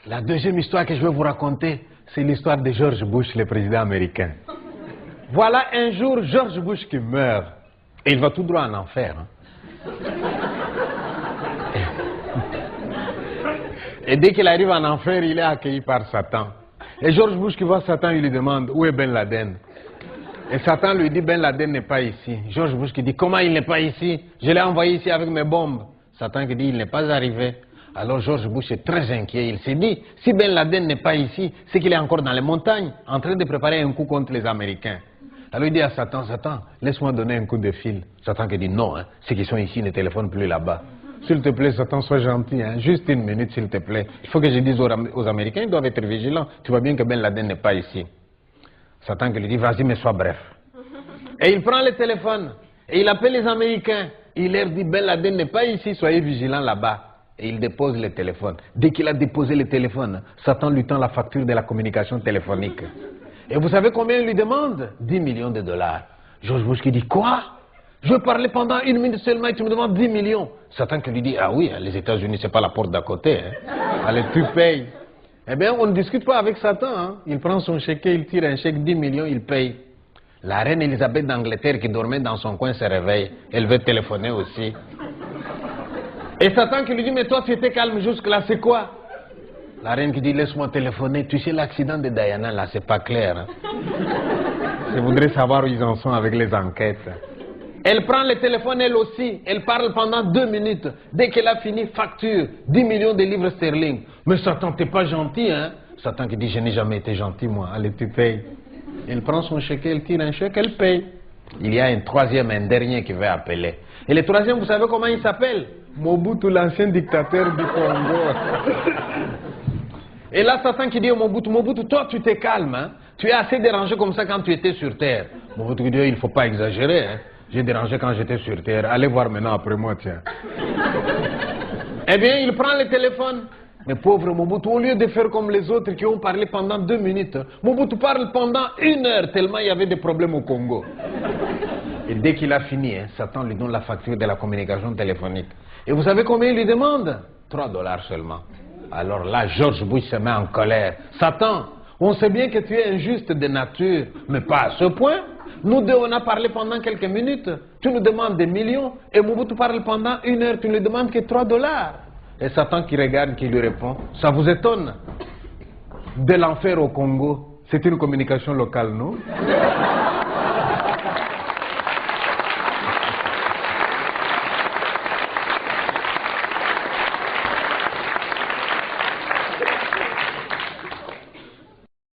La deuxième histoire que je vais vous raconter, c'est l'histoire de George Bush, le président américain. Voilà un jour George Bush qui meurt. Et il va tout droit en enfer. Hein. Et dès qu'il arrive en enfer, il est accueilli par Satan. Et George Bush qui voit Satan, il lui demande, où est Ben Laden? Et Satan lui dit, Ben Laden n'est pas ici. George Bush qui dit, comment il n'est pas ici? Je l'ai envoyé ici avec mes bombes. Satan qui dit, il n'est pas arrivé. Alors George Bush est très inquiet. Il s'est dit, si Ben Laden n'est pas ici, c'est qu'il est encore dans les montagnes, en train de préparer un coup contre les Américains. Alors il dit à Satan, Satan, laisse-moi donner un coup de fil. Satan qui dit, non, hein, ceux qui sont ici ne téléphonent plus là-bas. S'il te plaît, Satan, sois gentil, hein, juste une minute, s'il te plaît. Il faut que je dise aux Américains, ils doivent être vigilants. Tu vois bien que Ben Laden n'est pas ici. Satan qui lui dit, vas-y, mais sois bref. Et il prend le téléphone, et il appelle les Américains. Il leur dit, Ben Laden n'est pas ici, soyez vigilants là-bas. Et il dépose le téléphone. Dès qu'il a déposé le téléphone, Satan lui tend la facture de la communication téléphonique. Et vous savez combien il lui demande? 10 millions de dollars. George Bush qui dit, quoi? Je veux parler pendant 1 minute seulement et tu me demandes 10 millions. Satan qui lui dit, ah oui, les États-Unis, c'est pas la porte d'à côté. Hein. Allez, tu payes. Eh bien, on ne discute pas avec Satan. Hein. Il prend son chèque, il tire un chèque, 10 millions, il paye. La reine Elisabeth d'Angleterre qui dormait dans son coin se réveille. Elle veut téléphoner aussi. Et Satan qui lui dit, mais toi tu étais calme jusque-là, c'est quoi? La reine qui dit, laisse-moi téléphoner. Tu sais, l'accident de Diana, là, c'est pas clair. Hein. Je voudrais savoir où ils en sont avec les enquêtes. Elle prend le téléphone, elle aussi. Elle parle pendant 2 minutes. Dès qu'elle a fini, facture 10 millions de livres sterling. Mais Satan, t'es pas gentil, hein? Satan qui dit, je n'ai jamais été gentil, moi. Allez, tu payes. Elle prend son chèque, elle tire un chèque, elle paye. Il y a un troisième, un dernier qui va appeler. Et le troisième, vous savez comment il s'appelle? Mobutu, l'ancien dictateur du Congo. Et là, Satan qui dit au Mobutu, Mobutu, toi tu t'es calme, hein? Tu es assez dérangé comme ça quand tu étais sur terre. Mobutu qui dit, il ne faut pas exagérer, hein? J'ai dérangé quand j'étais sur terre. Allez voir maintenant après moi, tiens. Eh bien, il prend le téléphone. Mais pauvre Mobutu, au lieu de faire comme les autres qui ont parlé pendant 2 minutes, Mobutu parle pendant 1 heure tellement il y avait des problèmes au Congo. Et dès qu'il a fini, hein, Satan lui donne la facture de la communication téléphonique. Et vous savez combien il lui demande? 3 dollars seulement. Alors là, George Bush se met en colère. Satan, on sait bien que tu es injuste de nature, mais pas à ce point. Nous deux, on a parlé pendant quelques minutes. Tu nous demandes des millions. Et Mobutu parle pendant 1 heure, tu ne lui demandes que 3 dollars. Et Satan qui regarde, qui lui répond, ça vous étonne? De l'enfer au Congo, c'est une communication locale, non?